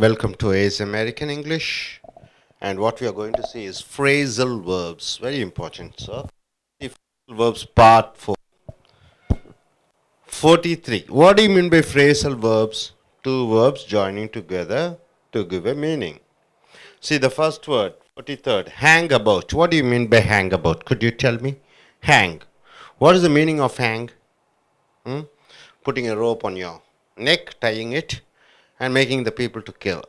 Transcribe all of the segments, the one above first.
Welcome to AS American English, and what we are going to see is phrasal verbs. Very important, sir. Phrasal verbs part 4. 43. What do you mean by phrasal verbs? Two verbs joining together to give a meaning. See the first word, 43rd, hang about. What do you mean by hang about? Could you tell me? Hang. What is the meaning of hang? Putting a rope on your neck, tying it, and making the people to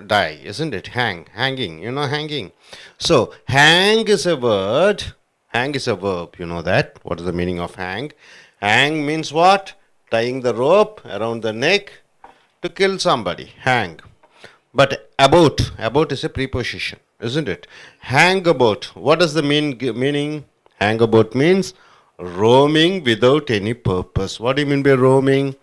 die, isn't it? Hanging, hanging. So hang is a word. Hang is a verb. You know that. What is the meaning of hang? Hang means what? Tying the rope around the neck to kill somebody. Hang. But about is a preposition, isn't it? Hang about. What does the meaning? Hang about means roaming without any purpose. What do you mean by roaming?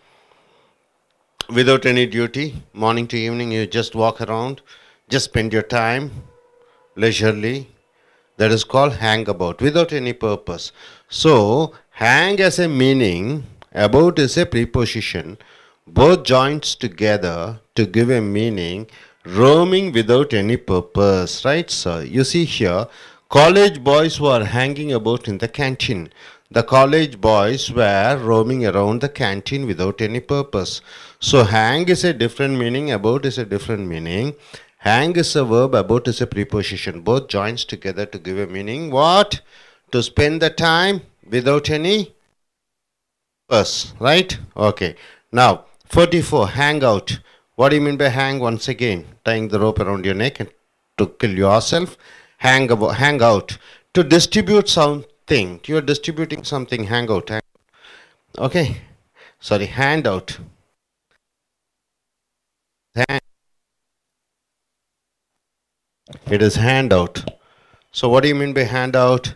Without any duty, morning to evening, you just walk around, just spend your time leisurely. That is called hang about, without any purpose. So, hang as a meaning, about is a preposition, both joins together to give a meaning, roaming without any purpose, right, sir? You see here, college boys were hanging about in the canteen. The college boys were roaming around the canteen without any purpose. So hang is a different meaning, about is a different meaning. Hang is a verb, about is a preposition. Both joins together to give a meaning. What? To spend the time without any purpose, right? Okay. Now, 44, hang out. What do you mean by hang? Once again, tying the rope around your neck and to kill yourself. Hang out. To distribute something. You are distributing something. Hang out. Okay. Sorry, hand out. Hand. It is hand out. So what do you mean by hand out?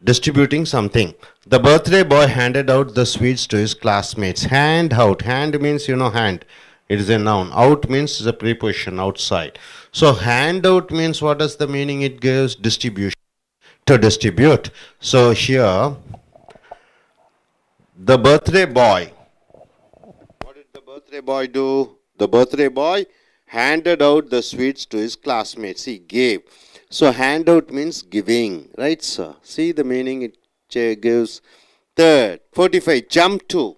Distributing something. The birthday boy handed out the sweets to his classmates. Hand out. Hand means, hand. It is a noun. Out means a preposition, outside. So hand out means, what is the meaning it gives? Distribution. To distribute. So here, the birthday boy. What did the birthday boy do? The birthday boy handed out the sweets to his classmates. He gave. So handout means giving, right, sir? See the meaning it gives. Third, 45, jump to.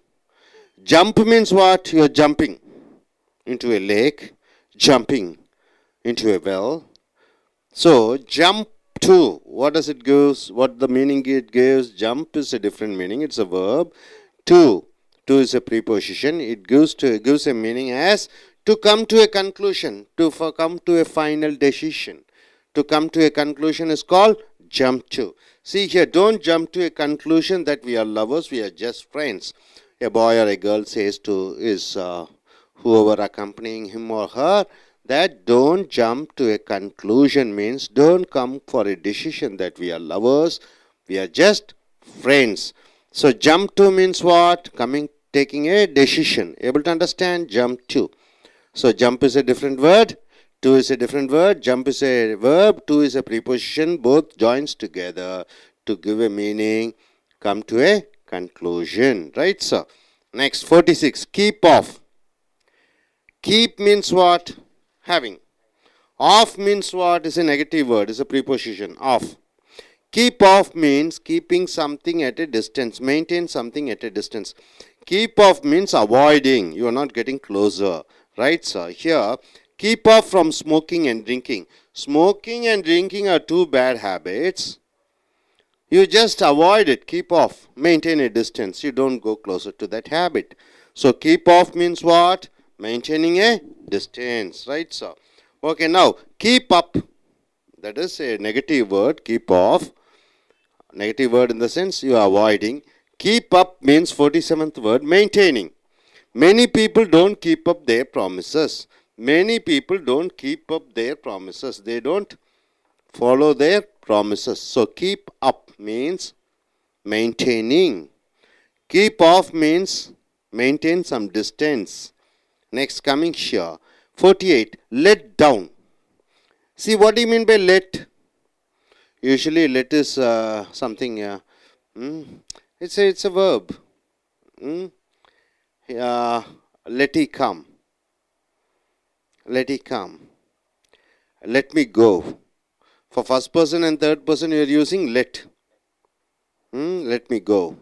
Jump means what? You're jumping into a lake, jumping into a well. So jump to, what does it give? What the meaning it gives? Jump is a different meaning. It's a verb. To is a preposition. It gives a meaning as to come to a conclusion, to come to a final decision. To come to a conclusion is called jump to. See here, don't jump to a conclusion that we are lovers, we are just friends. A boy or a girl says to his whoever accompanying him or her, that don't jump to a conclusion means don't come for a decision that we are lovers, we are just friends. So jump to means what? Taking a decision. Able to understand? Jump to. So jump is a different word. To is a different word. Jump is a verb. To is a preposition. Both joins together to give a meaning. Come to a conclusion. Right, sir? Next, 46. Keep off. Keep means what? Having. Off means what? Is a negative word. Is a preposition. Off. Keep off means keeping something at a distance. Maintain something at a distance. Keep off means avoiding. You are not getting closer. Right, sir? Here, keep off from smoking and drinking. Smoking and drinking are two bad habits. You just avoid it. Keep off. Maintain a distance. You don't go closer to that habit. So, keep off means what? Maintaining a distance. Right, sir? Okay, now, keep up. That is a negative word. Keep off. Negative word in the sense you are avoiding. Keep up means 47th word, maintaining. Many people don't keep up their promises. Many people don't keep up their promises. They don't follow their promises. So keep up means maintaining. Keep off means maintain some distance. Next, coming here. 48, let down. See, what do you mean by let? Usually let is something, it's a verb. Let it come. let it come. Let me go. For first person and third person, you are using let. Let me go.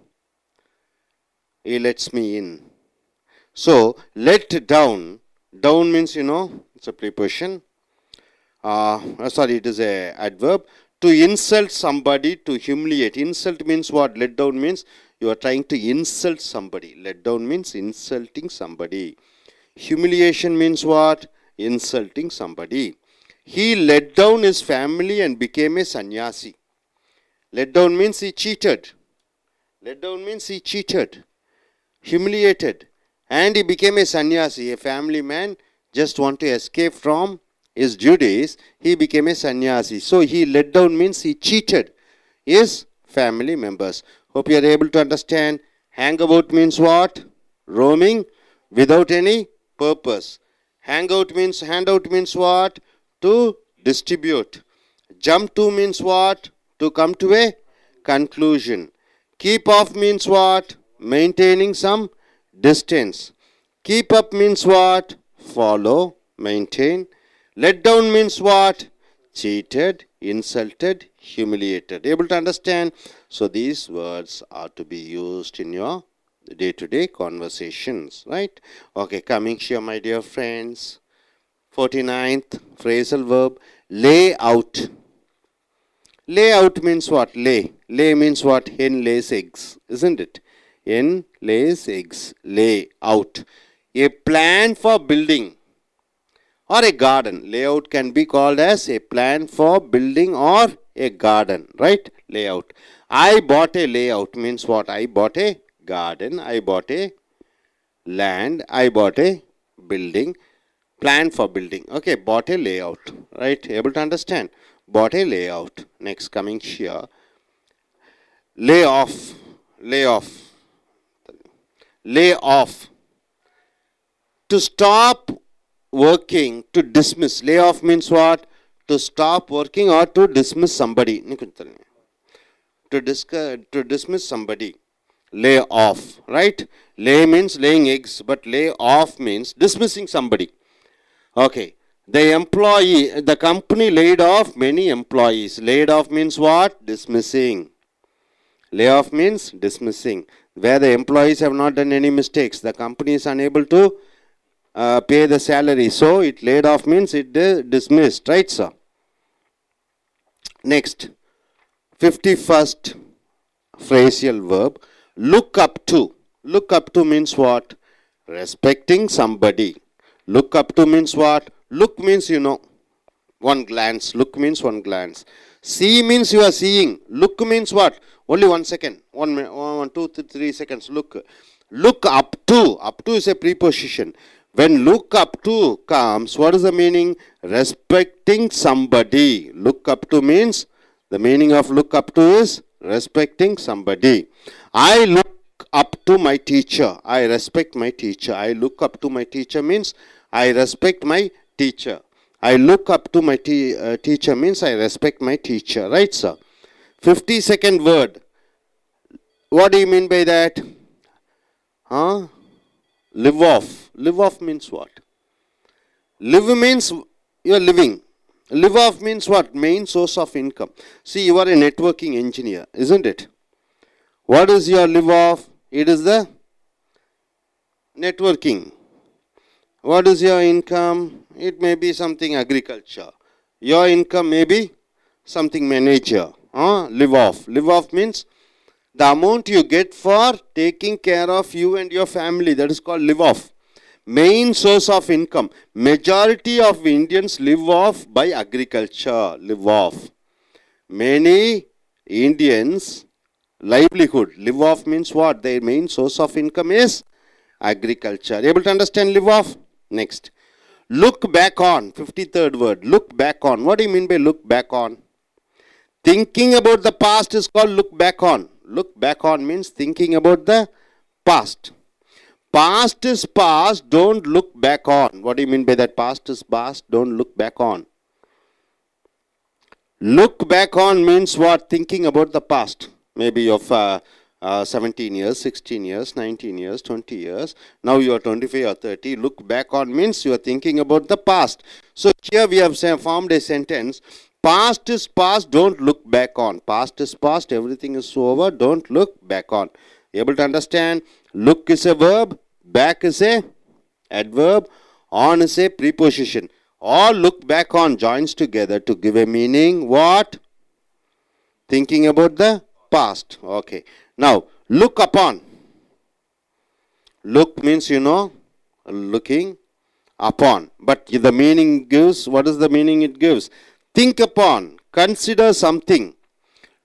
He lets me in. So, let down. Down means, it's a preposition. Sorry, it is a adverb. To insult somebody, to humiliate. Insult means what? Let down means you are trying to insult somebody. Let down means insulting somebody. Humiliation means what? Insulting somebody. He let down his family and became a sannyasi. Let down means he cheated. Let down means he cheated, humiliated, and he became a sannyasi, a family man, just want to escape from his duties. He became a sannyasi. So he let down means he cheated his family members. Hope you are able to understand. Hang about means what? Roaming without any purpose. Handout means what? To distribute. Jump to means what? To come to a conclusion. Keep off means what? Maintaining some distance. Keep up means what? Follow, maintain. Let down means what? Cheated, insulted, humiliated. Able to understand? So these words are to be used in your day-to-day conversations, right? Okay, coming here, my dear friends. 49th phrasal verb, lay out. Lay out means what? Lay. Lay means what? Hen lays eggs, isn't it? Hen lays eggs. Lay out. A plan for building or a garden. Layout can be called as a plan for building or a garden, right? Layout. I bought a layout means what? I bought a garden. I bought a land. I bought a building. Plan for building. Okay, bought a layout, right? Able to understand? Bought a layout. Next, coming here. Lay off. Lay off. Lay off. To stop working, to dismiss. Lay off means what? To stop working or to dismiss somebody. To dismiss somebody. Lay off, right? Lay means laying eggs, but lay off means dismissing somebody. Okay. The company laid off many employees. Laid off means what? Dismissing. Lay off means dismissing. Where the employees have not done any mistakes. The company is unable to pay the salary. So it laid off means it dismissed. Right, sir? Next. 51st phrasal verb. Look up to. Look up to means what? Respecting somebody. Look up to means what? Look means, one glance. Look means one glance. See means you are seeing. Look means what? Only 1 second. 1 minute, 1, 2, 3 seconds. Look. Look up to. Up to is a preposition. When look up to comes, what is the meaning? Respecting somebody. Look up to means, the meaning of look up to is respecting somebody. I look up to my teacher. I respect my teacher. I look up to my teacher means I respect my teacher. I look up to my teacher means I respect my teacher. Right, sir? 52nd word. What do you mean by that? Live off. Live off means what? Live means you are living. Live off means what? Main source of income. See, you are a networking engineer, isn't it? What is your live off? It is the networking. What is your income? It may be something agriculture. Your income may be something manager. Live off. Live off means the amount you get for taking care of you and your family. That is called live off. Main source of income. Majority of Indians live off by agriculture. Live off. Many Indians livelihood. Live off means what? Their main source of income is agriculture. Able to understand live off? Next. Look back on. 53rd word. Look back on. What do you mean by look back on? Thinking about the past is called look back on. Look back on means thinking about the past. Past is past. Don't look back on. What do you mean by that? Past is past. Don't look back on. Look back on means what? Thinking about the past. Maybe of 17 years, 16 years, 19 years, 20 years. Now you are 25 or 30. Look back on means you are thinking about the past. So here we have formed a sentence. Past is past, don't look back on. Past is past, everything is over, don't look back on. Able to understand? Look is a verb, back is a adverb, on is a preposition. All look back on joins together to give a meaning. What? Thinking about the past. Okay. Now, look upon. Look means, you know, looking upon. But the meaning gives, what is the meaning it gives? Think upon, consider something.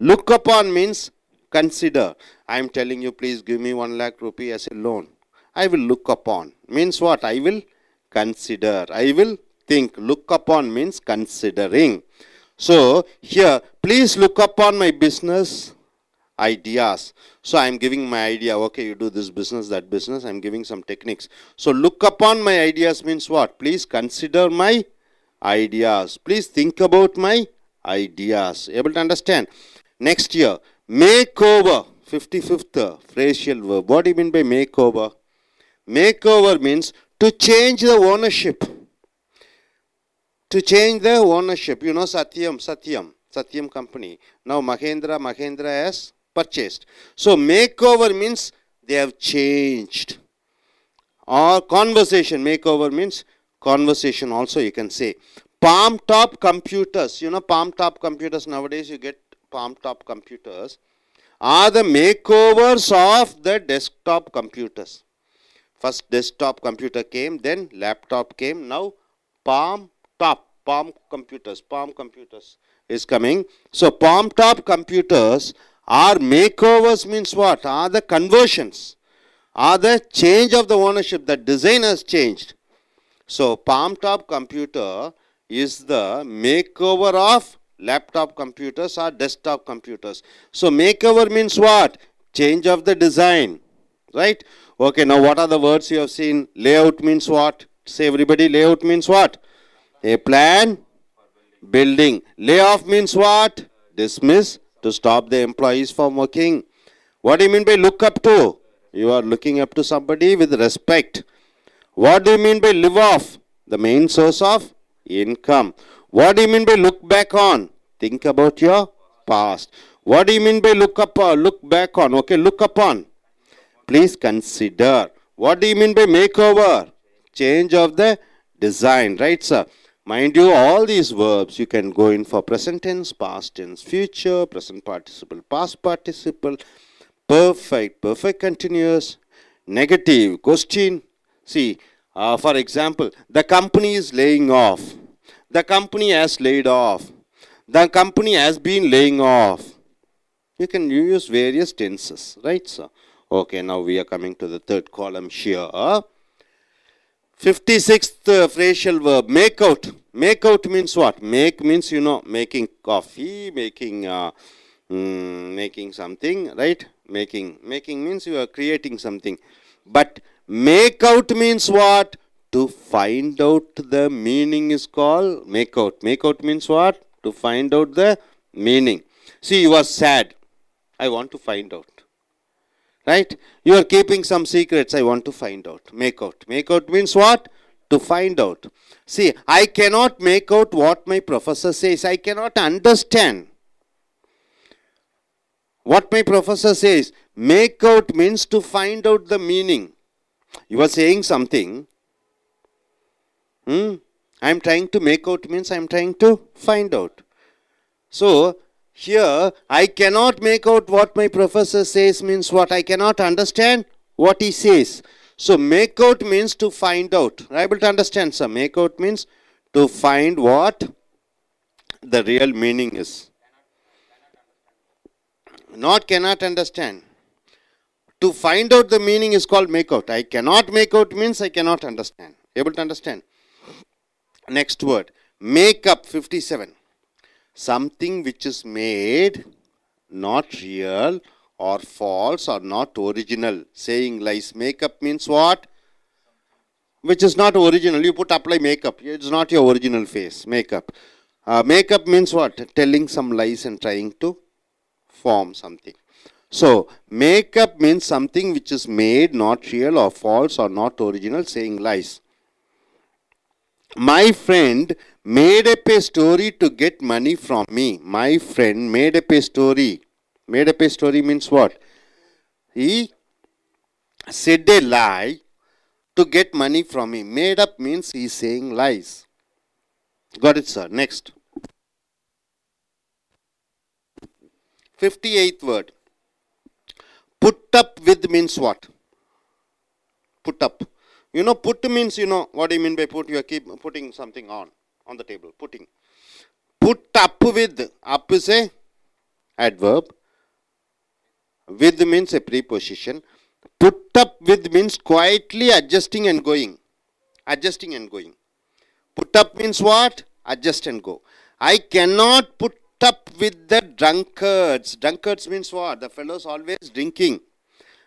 Look upon means consider. I am telling you, please give me 1 lakh rupee as a loan. I will look upon. Means what? I will consider. I will think. Look upon means considering. So, here, please look upon my business ideas. So, I am giving my idea. Okay, you do this business, that business. I am giving some techniques. So, look upon my ideas means what? Please consider my ideas. Please think about my ideas. Able to understand? Next year, makeover. 55th phrasal verb. What do you mean by makeover? Makeover means to change the ownership. To change the ownership. You know Satyam company. Now Mahendra has purchased. So makeover means they have changed. Or conversation. Makeover means conversation also you can say. Palm top computers. You know palm top computers nowadays you get palm top computers. Are the makeovers of the desktop computers. First desktop computer came, then laptop came, now palm computers is coming. So palm top computers are makeovers means what? Are the conversions, are the change of the ownership, the design has changed. So palm top computer is the makeover of laptop computers or desktop computers. So makeover means what? Change of the design, right? Okay, now what are the words you have seen? Layout means what? Say everybody, layout means what? A plan, building. Layoff means what? Dismiss, to stop the employees from working. What do you mean by look up to? You are looking up to somebody with respect. What do you mean by live off? The main source of income. What do you mean by look back on? Think about your past. What do you mean by look back on? Okay, look upon. Please consider. What do you mean by makeover? Change of the design, right sir? Mind you, all these verbs you can go in for present tense, past tense, future, present participle, past participle, perfect, perfect continuous, negative, question. See, for example, the company is laying off. The company has laid off. The company has been laying off. You can use various tenses, right sir? Okay, now we are coming to the third column here. 56th phrasal verb, make out. Make out means what? Make means, you know, making coffee, making something, right? Making means you are creating something. But make out means what? To find out the meaning is called make out. Make out means what? To find out the meaning. See, you are sad. I want to find out. Right? You are keeping some secrets. I want to find out. Make out. Make out means what? To find out. See, I cannot make out what my professor says. I cannot understand what my professor says. Make out means to find out the meaning. You are saying something. I am trying to make out means I am trying to find out. So, here, I cannot make out what my professor says means what? I cannot understand what he says. So, make out means to find out. Are you able to understand, sir? Make out means to find what the real meaning is. Not cannot understand. To find out the meaning is called make out. I cannot make out means I cannot understand. Able to understand? Next word. Make up, 57. Something which is made, not real or false or not original. Saying lies. Makeup means what? Which is not original. You put apply makeup. It's not your original face. Makeup. Makeup means what? Telling some lies and trying to form something. So, make up means something which is made, not real or false or not original, saying lies. My friend made up a story to get money from me. My friend made up a story. Made up a story means what? He said a lie to get money from me. Made up means he is saying lies. Got it, sir? Next. 58th word. Put up with means what? Put up. You know, put means, you know, what do you mean by put? You keep putting something on the table. Putting. Put up with. Up is a adverb. With means a preposition. Put up with means quietly adjusting and going. Adjusting and going. Put up means what? Adjust and go. I cannot put up with the drunkards. Drunkards means what? The fellows always drinking.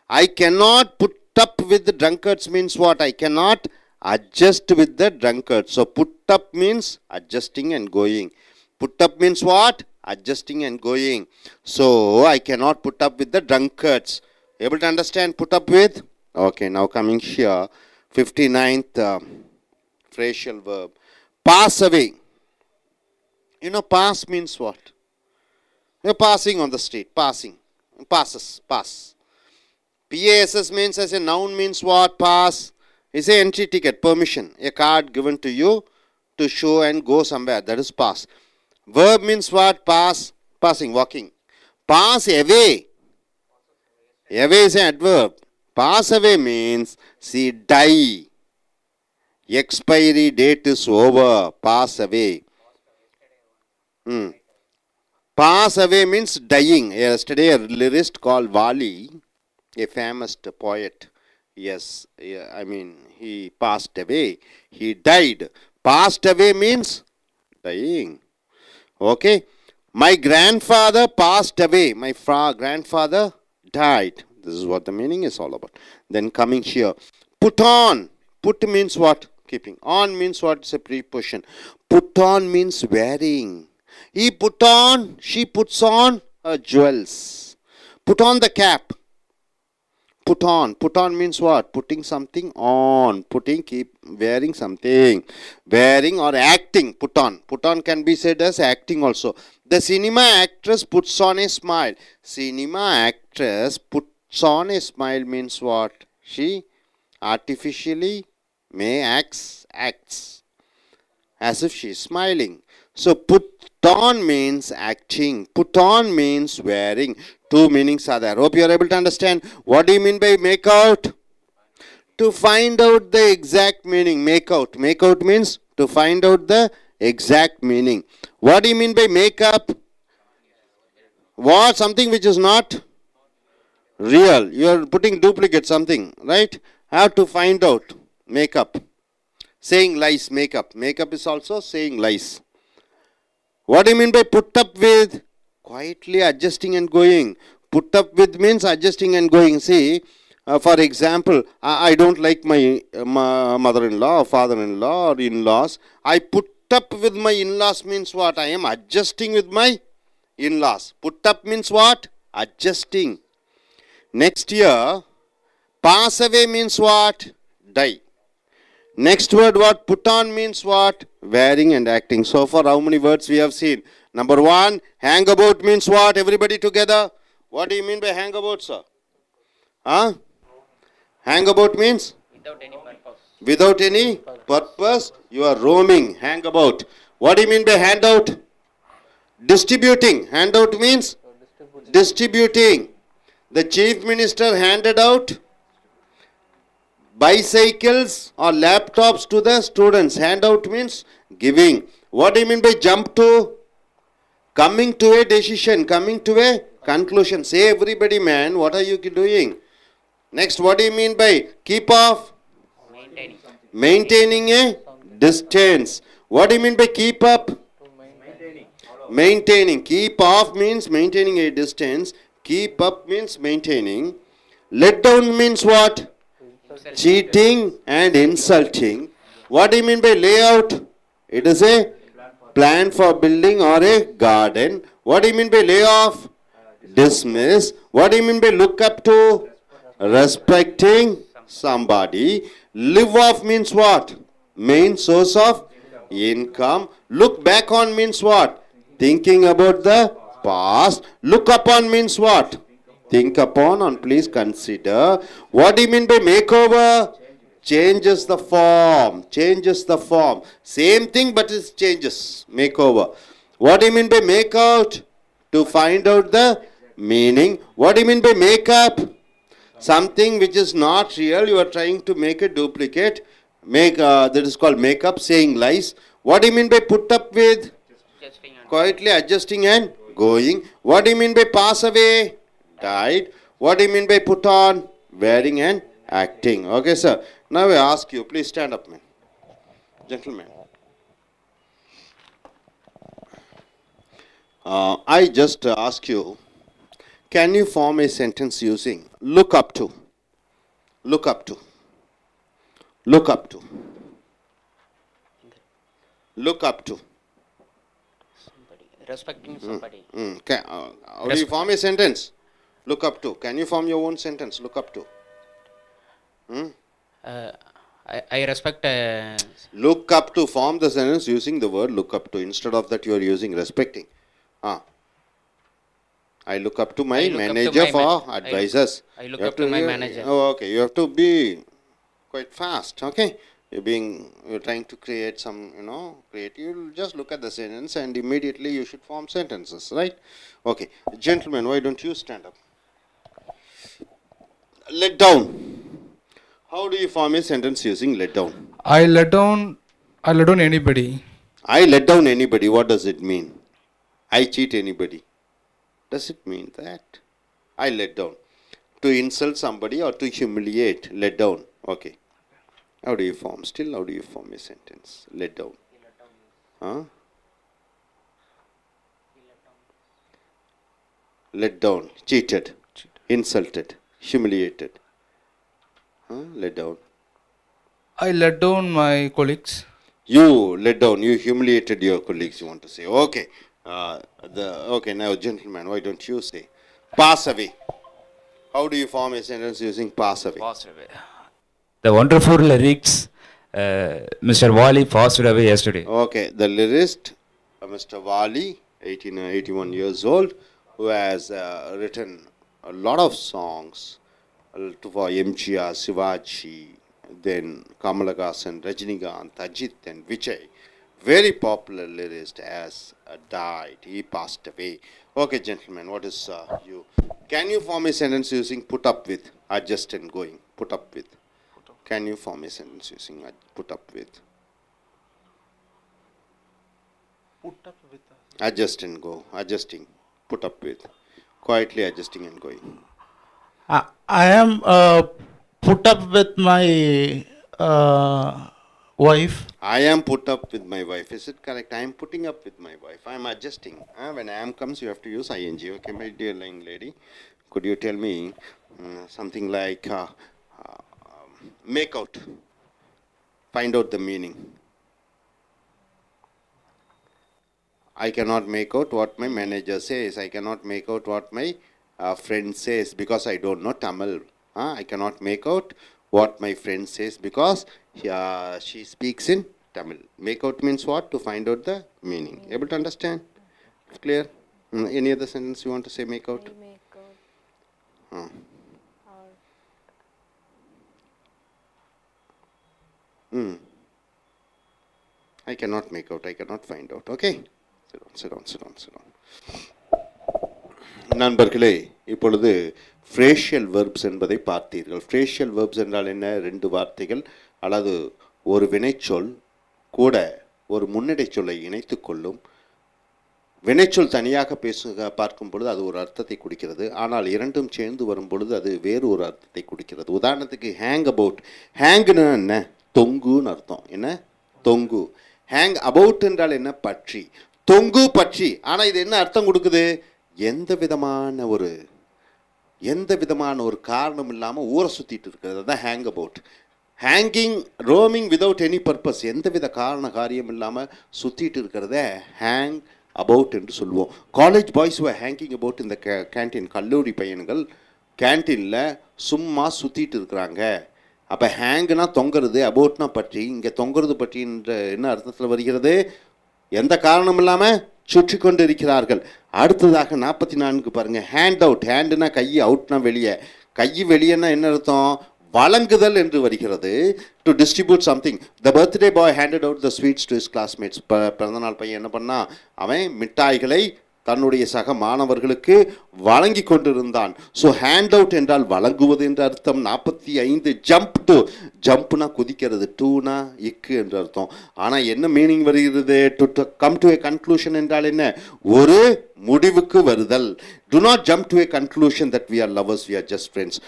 I cannot put up with the drunkards means what? I cannot adjust with the drunkards. So put up means adjusting and going. Put up means what? Adjusting and going. So I cannot put up with the drunkards. Able to understand? Put up with? Okay, now coming here. 59th phrasal verb. Pass away. You know, pass means what? You're passing on the street. Passing. Passes. Pass. PASS means as a noun means what? Pass. It's an entry ticket, permission. A card given to you to show and go somewhere. That is pass. Verb means what? Pass. Passing. Walking. Pass away. Away is an adverb. Pass away means see die. Expiry date is over. Pass away. Pass away means dying. Yesterday a lyrist called Wali, a famous poet. Yes, I mean he passed away. He died. Passed away means dying. Okay. My grandfather passed away. My grandfather died. This is what the meaning is all about. Then coming here. Put on. Put means what? Keeping. On means what? It's a preposition. Put on means wearing. He put on, she puts on her jewels. Put on the cap. Put on. Put on means what? Putting something on. Putting, keep wearing something. Wearing or acting. Put on. Put on can be said as acting also. The cinema actress puts on a smile. Cinema actress puts on a smile means what? She artificially acts as if she is smiling. So put on means acting. Put on means wearing. Two meanings are there. Hope you are able to understand. What do you mean by make out? To find out the exact meaning. Make out. Make out means to find out the exact meaning. What do you mean by make up? What? Something which is not real. You are putting duplicate something, right? Have to find out. Make up. Saying lies. Make up. Make up is also saying lies. What do you mean by put up with? Quietly adjusting and going. Put up with means adjusting and going. See, for example, I don't like my mother-in-law or father-in-law or in-laws. I put up with my in-laws means what? I am adjusting with my in-laws. Put up means what? Adjusting. Next year, pass away means what? Die. Next word what? Put on means what? Wearing and acting. So far how many words we have seen? Number one, hang about means what? Everybody together. What do you mean by hang about, sir? Huh? Hang about means? Without any purpose. Without any purpose. You are roaming. Hang about. What do you mean by handout? Distributing. Handout means? Distributing. The chief minister handed out bicycles or laptops to the students. Handout means giving. What do you mean by jump to? Coming to a decision, coming to a conclusion. Say everybody, man, what are you doing? Next, what do you mean by keep off? Maintaining. Maintaining a distance. What do you mean by keep up? Maintaining. Keep off means maintaining a distance. Keep up means maintaining. Let down means what? Cheating and insulting. What do you mean by layout? It is a plan for building or a garden. What do you mean by layoff? Dismiss. What do you mean by look up to? Respecting somebody. Live off means what? Main source of income. Look back on means what? Thinking about the past. Look upon means what? Think upon and please consider. What do you mean by makeover? Changes the form. Changes the form. Same thing but it changes. Makeover. What do you mean by make out? To find out the meaning. What do you mean by make up? Something which is not real, you are trying to make a duplicate. That is called make up, saying lies. What do you mean by put up with? Adjusting and Quietly adjusting and going. What do you mean by pass away? Died. What do you mean by put on? Wearing and acting. Okay, sir. Now I ask you, please stand up, man. Gentlemen. I just ask you, can you form a sentence using look up to? Look up to. Look up to. Look up to. somebody. Respecting somebody. How do you form a sentence? Look up to. Can you form your own sentence? Look up to. I respect. Look up to. Form the sentence using the word look up to. Instead of that, you are using respecting. I look up to my I look up to manager my for ma- I look- advisors. I look You have up to my manager. Oh, okay. You have to be quite fast. Okay. You're trying to create some, you'll just look at the sentence and immediately you should form sentences, right? Okay. Gentlemen, why don't you stand up? Let down. How do you form a sentence using let down? I let down anybody. I let down anybody. What does it mean? I cheat anybody. Does it mean that? I let down. To insult somebody or to humiliate. Let down. Okay. How do you form? Still, how do you form a sentence? Let down. Huh? Let down. Cheated. Insulted. Humiliated. Huh? Let down. I let down my colleagues. You let down. You humiliated your colleagues, you want to say. Okay. Okay, now, gentlemen, why don't you say? Pass away. How do you form a sentence using pass away? Passed away. The wonderful lyrics, Mr. Wali passed away yesterday. Okay, the lyricist, Mr. Wali, 81 years old, who has written a lot of songs for MGR, Shivaji, then Kamal Haasan, Rajinikanth, Ajit and Vijay. Very popular lyricist has died. He passed away. Okay, gentlemen, what is you? Can you form a sentence using put up with, adjust and going? Put up with. Can you form a sentence using put up with? Put up with. Adjust and go. Adjusting. Put up with. Quietly adjusting and going. I am put up with my wife. I am put up with my wife. Is it correct? I am putting up with my wife. I am adjusting. When I am comes, you have to use ing. Okay, my dear young lady. Could you tell me something like make out? Find out the meaning. I cannot make out what my manager says. I cannot make out what my friend says because I don't know Tamil. I cannot make out what my friend says because she speaks in Tamil. Make out means what? To find out the meaning. Able to understand? Clear? Any other sentence you want to say make out? I cannot make out. I cannot find out. Okay? Sit down. நண்பர்களே, இப்பொழுது ஃப்ரேஷியல் verbs என்பதை பார்த்தீர்கள். ஃப்ரேஷியல் verbs என்றால் என்ன? ரெண்டு வார்த்தைகள் அல்லது ஒரு வினைச்சொல் கூட ஒரு முன்னிடை சொல்லை இணைத்து கொள்ளும். வினைச்சொல் தனியாக பார்க்கும் பொழுது அது ஒரு அர்த்தத்தை கொடுக்கிறது. ஆனால் இரண்டும் சேர்ந்து வரும் பொழுது அது வேறு ஒரு அர்த்தத்தை கொடுக்கிறது. உதாரணத்துக்கு ஹேங் அபவுட். ஹேங்குன்னு என்ன? தொங்குன்னு அர்த்தம். என்ன? தொங்கு. ஹேங் அபவுட் என்றால் என்ன? பற்றி. தொங்கு பற்றி. ஆனால் இது என்ன அர்த்தம் கொடுக்குது? எந்த விதமான ஒரு காரணம் இல்லாமல் ஊரை சுற்றிட்டு இருக்கிறது. அதுதான் hang about. Hanging, roaming without any purpose, எந்த வித காரியம் இல்லாமல் சுற்றிட்டு இருக்கிறத ஹேங் about என்று சொல்லுவோம். College boys were hanging about in the canteen. கல்லூரி பையன்கள் கேன்டீனில் சும்மா சுற்றிட்டு இருக்கிறாங்க. அப்போ ஹேங்குனா தொங்குறது, அபவுட்னா பற்றி, இங்கே தொங்குறது பற்றின்ற என்ன அர்த்தத்தில் வருகிறது? எந்த காரணம் இல்லாமல் சுற்றி கொண்டு இருக்கிறார்கள். அடுத்ததாக 44 பாருங்கள். Hand out. ஹேண்டுனா கை, அவுட்னா வெளியே. கை வெளியேன்னா என்ன அர்த்தம்? வழங்குதல் என்று வருகிறது. To distribute something. The birthday boy handed out the sweets to his classmates. பிறந்தநாள் பையன் என்ன பண்ணா? அவன் மிட்டாய்களை தன்னுடைய சக மாணவர்களுக்கு வழங்கி கொண்டிருந்தான். ஸோ ஹேண்ட் அவுட் என்றால் வழங்குவது என்ற அர்த்தம். 45 ஜம்ப் டு. ஜம்ப்னா குதிக்கிறது, டூனா இக்கு என்று அர்த்தம். ஆனால் என்ன மீனிங் வருகிறது? To come to a conclusion என்றால் என்ன? ஒரு முடிவுக்கு வருதல். To not jump to a conclusion that we are lovers, we are just friends.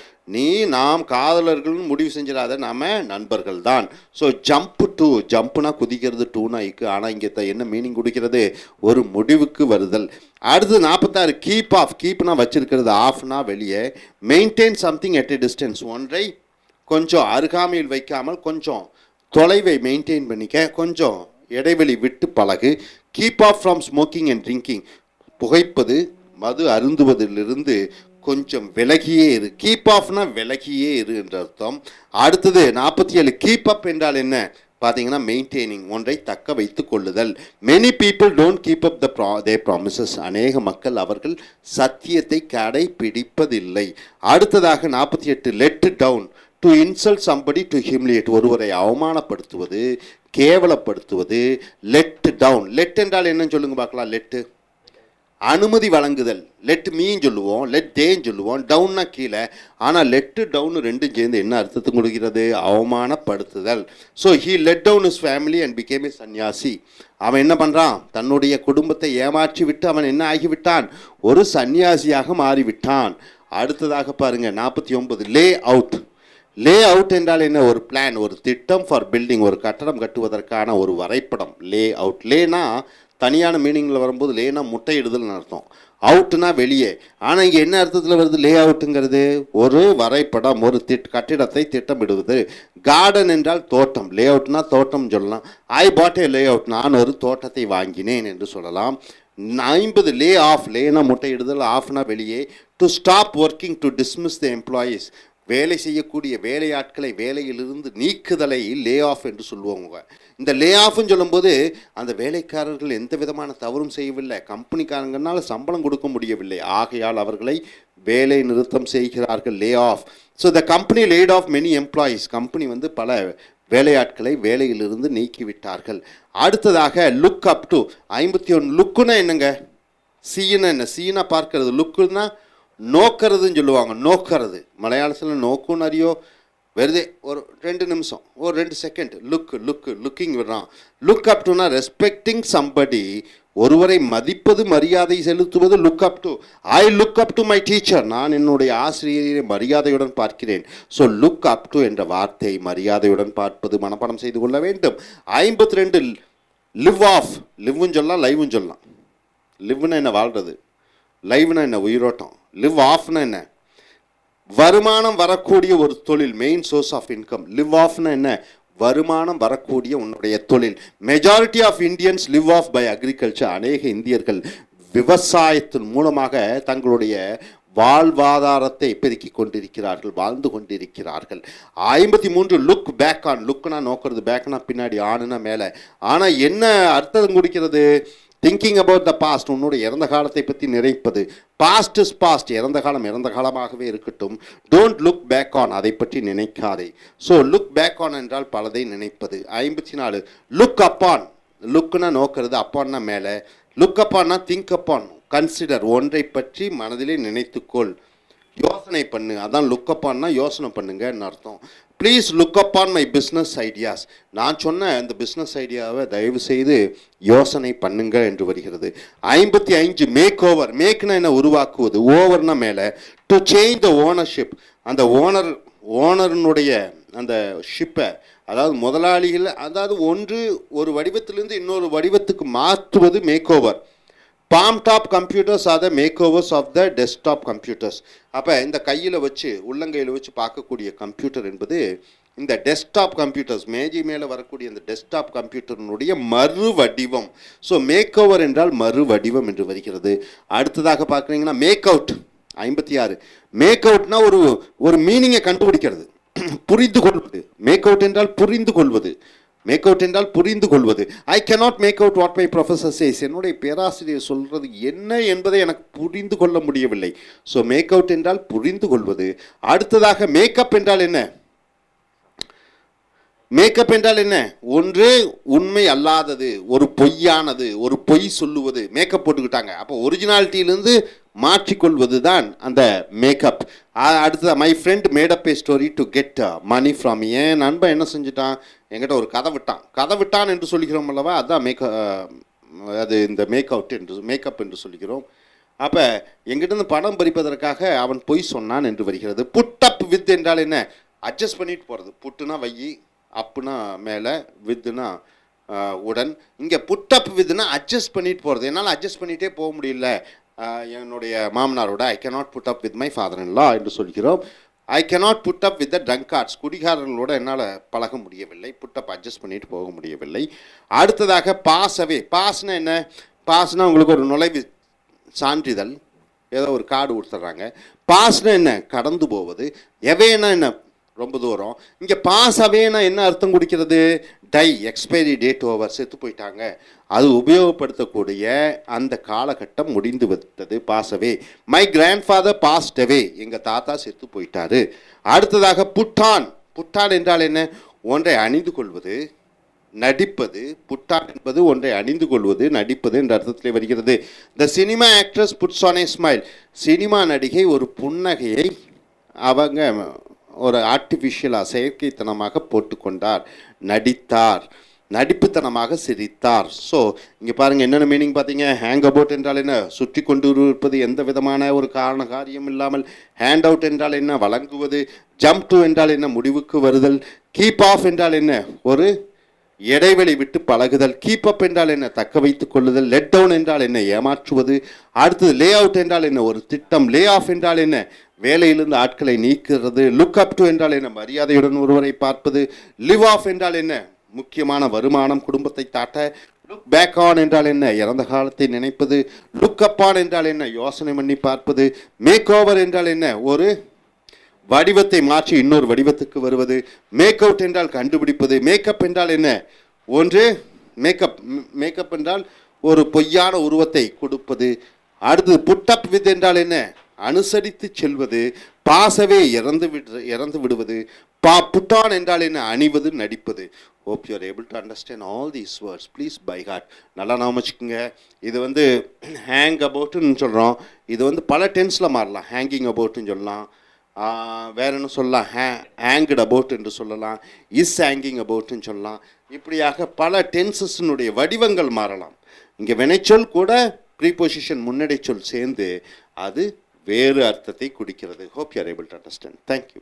நாம் காதலர்கள்னு முடிவு செஞ்சிடாத, நாம் நண்பர்கள் தான். So jump to. ஜம்ப்னா குதிக்கிறது, டூனா இக்கு. ஆனால் இங்கே என்ன மீனிங் கொடுக்கிறது? ஒரு முடிவுக்கு வருதல். அடுத்து 46 கீப் ஆஃப். கீப்னா வச்சிருக்கிறது, ஆஃப்னா வெளியே. Maintain something at a distance. ஒன்றை கொஞ்சம் அருகாமையில் வைக்காமல் கொஞ்சம் தொலைவை மெயின்டைன் பண்ணிக்க, கொஞ்சம் இடைவெளி விட்டு பழகு. Keep off from smoking and drinking. புகைப்பது, மது அருந்துவதிலிருந்து கொஞ்சம் விலகியே இரு. கீப் ஆஃப்னா விலகியே இரு என்ற அர்த்தம். அடுத்தது 47 கீப் அப் என்றால் என்ன? பார்த்தீங்கன்னா மெயின்டைனிங், ஒன்றை தக்க வைத்து கொள்ளுதல். Many people don't keep up their promises. அநேக மக்கள் அவர்கள் சத்தியத்தை கடைபிடிப்பதில்லை. அடுத்ததாக 48 let down. To insult somebody, to humiliate. ஒருவரை அவமானப்படுத்துவது, கேவலப்படுத்துவது. Let down. லெட் என்றால் என்னன்னு சொல்லுங்க பார்க்கலாம். லெட்டு அனுமதி வழங்குதல். லெட் மீன்னு சொல்லுவோம், லெட் தேன்னு சொல்லுவோம். டவுன்னா கீழே. ஆனால் லெட்டு டவுன் ரெண்டும் சேர்ந்து என்ன அர்த்தத்தை கொடுக்கிறது? அவமானப்படுத்துதல். So he let down his family and became a sannyasi. அவன் என்ன பண்ணுறான்? தன்னுடைய குடும்பத்தை ஏமாற்றி விட்டு அவன் என்ன ஆகிவிட்டான்? ஒரு சன்னியாசியாக மாறிவிட்டான். அடுத்ததாக பாருங்கள் 49 லே அவுட். லே அவுட் என்றால் என்ன? ஒரு பிளான், ஒரு திட்டம் ஃபார் பில்டிங். ஒரு கட்டடம் கட்டுவதற்கான ஒரு வரைபடம். Lay out. லேனா தனியான மீனிங்கில் வரும்போது லேனா முட்டையிடுதல்னு அர்த்தம், அவுட்னா வெளியே. ஆனால் இங்கே என்ன அர்த்தத்தில் வருது? லே அவுட்டுங்கிறது ஒரு வரைபடம், ஒரு கட்டிடத்தை திட்டமிடுவது. கார்டன் என்றால் தோட்டம். லே அவுட்னா தோட்டம் சொல்லலாம். ஐ பாட் ஏ லே அவுட். நான் ஒரு தோட்டத்தை வாங்கினேன் என்று சொல்லலாம். 50 லே ஆஃப். லேனா முட்டையிடுதல், ஆஃப்னா வெளியே. To stop working, to dismiss the employees. வேலை செய்யக்கூடிய வேலையாட்களை வேலையிலிருந்து நீக்குதலை லே ஆஃப் என்று சொல்லுவாங்க. இந்த லே ஆஃப்னு சொல்லும்போது அந்த வேலைக்காரர்கள் எந்த விதமான தவறும் செய்யவில்லை, கம்பெனிக்காரங்கனால சம்பளம் கொடுக்க முடியவில்லை, ஆகையால் அவர்களை வேலை நிறுத்தம் செய்கிறார்கள். Lay off. So the company laid off many employees. Company பல வேலையாட்களை வேலையிலிருந்து நீக்கிவிட்டார்கள். அடுத்ததாக லுக் அப் டு. 51 லுக்குன்னா என்னங்க? சீனா என்ன? சீனா பார்க்கறது. லுக்குன்னா நோக்கிறதுன்னு சொல்லுவாங்க. நோக்கிறது மலையாளத்தில் நோக்குன்னு அறியோ. வெறுதே ஒரு 2 நிமிஷம், ஒரு 2 செகண்ட் லுக்கிங் விடுறான். லுக் அப் டுனா ரெஸ்பெக்டிங் சம்படி. ஒருவரை மதிப்பது, மரியாதை செலுத்துவது. Look up to. I look up to my teacher. நான் என்னுடைய ஆசிரியரை மரியாதையுடன் பார்க்கிறேன். ஸோ லுக் அப் டு என்ற வார்த்தை மரியாதையுடன் பார்ப்பது, மனப்பாடம் செய்து கொள்ள வேண்டும். 52 லிவ் ஆஃப். லிவ்னு சொல்லலாம், லைவ்னு சொல்லலாம். லிவ்னா என்ன? வாழ்கிறது. லைவ்னா என்ன? உயிரோட்டம். லிவ் ஆஃப்னா என்ன? வருமானம் வரக்கூடிய ஒரு தொழில், main source of income. Live ஆஃப்னா என்ன? வருமானம் வரக்கூடிய உன்னுடைய தொழில். Majority of Indians live off by agriculture. அநேக இந்தியர்கள் விவசாயத்தின் மூலமாக தங்களுடைய வாழ்வாதாரத்தை பெருக்கிக் கொண்டிருக்கிறார்கள், வாழ்ந்து கொண்டிருக்கிறார்கள். 53 லுக் பேக் ஆன். லுக்னா நோக்கிறது, பேக்னா பின்னாடி, ஆணுனா மேலே. ஆனால் என்ன அர்த்தம் கொடுக்கிறது? Thinking about the past. உன்னுடைய இறந்த காலத்தை பற்றி நினைப்பது. Past is past. இறந்த காலம் இறந்த காலமாகவே இருக்கட்டும். Don't look back on. அதை பற்றி நினைக்காதே. ஸோ லுக் பேக் ஆன் என்றால் பலதை நினைப்பது. 54 லுக் அப்பான். லுக்குனா நோக்கிறது, அப்பான்னா மேலே. லுக் அப்பான்னா திங்க் அப்பான், கன்சிடர். ஒன்றை பற்றி மனதிலே நினைத்துக்கொள், யோசனை பண்ணு. அதான் லுக் அப்பான்னா யோசனை பண்ணுங்கன்னு அர்த்தம். Please look up on my business ideas. நான் சொன்ன இந்த பிஸ்னஸ் ஐடியாவை தயவு செய்து யோசனை பண்ணுங்க என்று வருகிறது. 55 மேக் ஓவர். மேக்னா என்ன? உருவாக்குவது. ஓவர்னா மேலே. To change the ownership. அந்த ஓனருனுடைய அந்த ஷிப்பை, அதாவது முதலாளிகள், அதாவது ஒரு வடிவத்திலிருந்து இன்னொரு வடிவத்துக்கு மாற்றுவது makeover. Palmtop computers are the makeovers of the desktop computers. அப்போ இந்த கையில் வச்சு, உள்ளங்கையில் வச்சு பார்க்கக்கூடிய கம்ப்யூட்டர் என்பது இந்த டெஸ்க்டாப் கம்ப்யூட்டர்ஸ், மேஜை மேலே வரக்கூடிய இந்த டெஸ்க்டாப் கம்ப்யூட்டரினுடைய மறு வடிவம். ஸோ மேக் ஓவர் என்றால் மறு வடிவம் என்று வருகிறது. அடுத்ததாக பார்க்குறீங்கன்னா மேக் அவுட் 56. மேக் அவுட்னா ஒரு மீனிங்கை கண்டுபிடிக்கிறது, புரிந்து கொள்வது. மேக் அவுட் என்றால் புரிந்து கொள்வது. மேக் அவுட் என்றால் புரிந்து கொள்வது. I cannot make out what my professor says. என்னுடைய பேராசிரியர் சொல்கிறது என்ன என்பதை எனக்கு புரிந்து கொள்ள முடியவில்லை. ஸோ மேக் அவுட் என்றால் புரிந்து கொள்வது. அடுத்ததாக மேக்கப் என்றால் என்ன? மேக்கப் என்றால் என்ன? ஒன்று உண்மை அல்லாதது, ஒரு பொய்யானது, ஒரு பொய் சொல்லுவது. மேக்கப் போட்டுக்கிட்டாங்க, அப்போ ஒரிஜினாலிட்டியிலிருந்து மாற்றிக்கொள்வது தான் அந்த மேக்கப். அடுத்தது my friend made up a story to get money from. ஏன் நண்பன் என்ன செஞ்சுட்டான், என்கிட்ட ஒரு கதை விட்டான் என்று சொல்லிக்கிறோம் அல்லவா, அதுதான் அது இந்த மேக்கப் என்று சொல்லிக்கிறோம். அப்போ எங்கிட்ட பணம் பறிப்பதற்காக அவன் பொய் சொன்னான் என்று வருகிறது. புட் அப் வித் என்றால் என்ன? அட்ஜஸ்ட் பண்ணிட்டு போகிறது. புட்டுனா வையி, அப்புனா மேலே, வித்துனா உடன். இங்கே புட் அப் வித்னா அட்ஜஸ்ட் பண்ணிட்டு போகிறது. என்னால் அட்ஜஸ்ட் பண்ணிகிட்டே போக முடியல என்னுடைய மாமனாரோட. I cannot put up with my father in law என்று சொல்கிறோம். I cannot put up with the drunkards, குடிகாரர்களோட என்னால் பழக முடியவில்லை. புட் அப் அட்ஜஸ்ட் பண்ணிட்டு போக முடியவில்லை. அடுத்ததாக பாஸ் அவே. பாஸ்னா என்ன? பாஸ்னா உங்களுக்கு ஒரு நுழைவு சான்றிதழ், ஏதோ ஒரு கார்டு கொடுத்துட்றாங்க. பாஸ்னா என்ன? கடந்து போவது. எவேனா என்ன? ரொம்ப தூரம். இங்கே பாஸ் அவேனா என்ன அர்த்தம் கொடுக்கிறது? டை, எக்ஸ்பைரி டேட் ஓவர், செத்து போயிட்டாங்க, அது உபயோகப்படுத்தக்கூடிய அந்த காலகட்டம் முடிந்து விட்டது. Pass away. My grandfather passed away, எங்கள் தாத்தா செத்து போயிட்டாரு. அடுத்ததாக புட்டான். புட்டான் என்றால் என்ன? ஒன்றை அணிந்து கொள்வது, நடிப்பது. புட்டான் என்பது ஒன்றை அணிந்து கொள்வது, நடிப்பது என்ற அர்த்தத்தில் வருகிறது. The cinema actress puts on a smile. Cinema நடிகை ஒரு புன்னகையை அவங்க ஒரு ஆர்டிஃபிஷியலாக, செயற்கைத்தனமாக போட்டுக்கொண்டார், நடித்தார், நடிப்புத்தனமாக சிரித்தார். ஸோ இங்கே பாருங்கள் என்னென்ன மீனிங் பார்த்தீங்க. ஹேங் அபவுட் என்றால் என்ன? சுற்றி கொண்டு இருப்பது, எந்த விதமான ஒரு காரண காரியம் இல்லாமல். ஹேண்ட் அவுட் என்றால் என்ன? வழங்குவது. ஜம்ப் டு என்றால் என்ன? முடிவுக்கு வருதல். கீப் ஆஃப் என்றால் என்ன? ஒரு இடைவெளி விட்டு பழகுதல். கீப் அப் என்றால் என்ன? தக்க வைத்துக் கொள்ளுதல். லெட் டவுன் என்றால் என்ன? ஏமாற்றுவது. அடுத்தது லே அவுட் என்றால் என்ன? ஒரு திட்டம். லே ஆஃப் என்றால் என்ன? வேலையிலிருந்து ஆட்களை நீக்கிறது. லுக் அப் டு என்றால் என்ன? மரியாதையுடன் ஒருவரை பார்ப்பது. லிவ் ஆஃப் என்றால் என்ன? முக்கியமான வருமானம், குடும்பத்தை தாட்ட. லுக் பேக் ஆன் என்றால் என்ன? இறந்த காலத்தை நினைப்பது. லுக் அப் ஆன் என்றால் என்ன? யோசனை பண்ணி பார்ப்பது. மேக் ஓவர் என்றால் என்ன? ஒரு வடிவத்தை மாற்றி இன்னொரு வடிவத்துக்கு வருவது. மேக் அவுட் என்றால் கண்டுபிடிப்பது. மேக்கப் என்றால் என்ன? ஒன்று மேக்கப் என்றால் ஒரு பொய்யான உருவத்தை கொடுப்பது. அடுத்தது புட் அப் வித் என்றால் என்ன? அனுசரித்து செல்வது. பாசவே இறந்து விடுவது. புட்டான் என்றால் என்ன? அணிவது, நடிப்பது. Hope you are able to understand all these words. Please by heart. நல்லா நாம வச்சுக்கோங்க. இது ஹேங் அபவுட்டுன்னு சொல்கிறோம். இது பல டென்ஸில் மாறலாம். ஹேங்கிங் அபவுட்டுன்னு சொல்லலாம், வேற என்ன சொல்லலாம்? ஹேங்கட் அபவுட் என்று சொல்லலாம், இஸ் ஹேங்கிங் அபவுட்னு சொல்லலாம். இப்படியாக பல டென்சஸ்னுடைய வடிவங்கள் மாறலாம். இங்கே வினைச்சொல் கூட ப்ரீபொசிஷன் முன்னடை சொல் சேர்ந்து அது வேறு அர்த்தத்தை குறிக்கிறது. Hope you are able to understand. Thank you.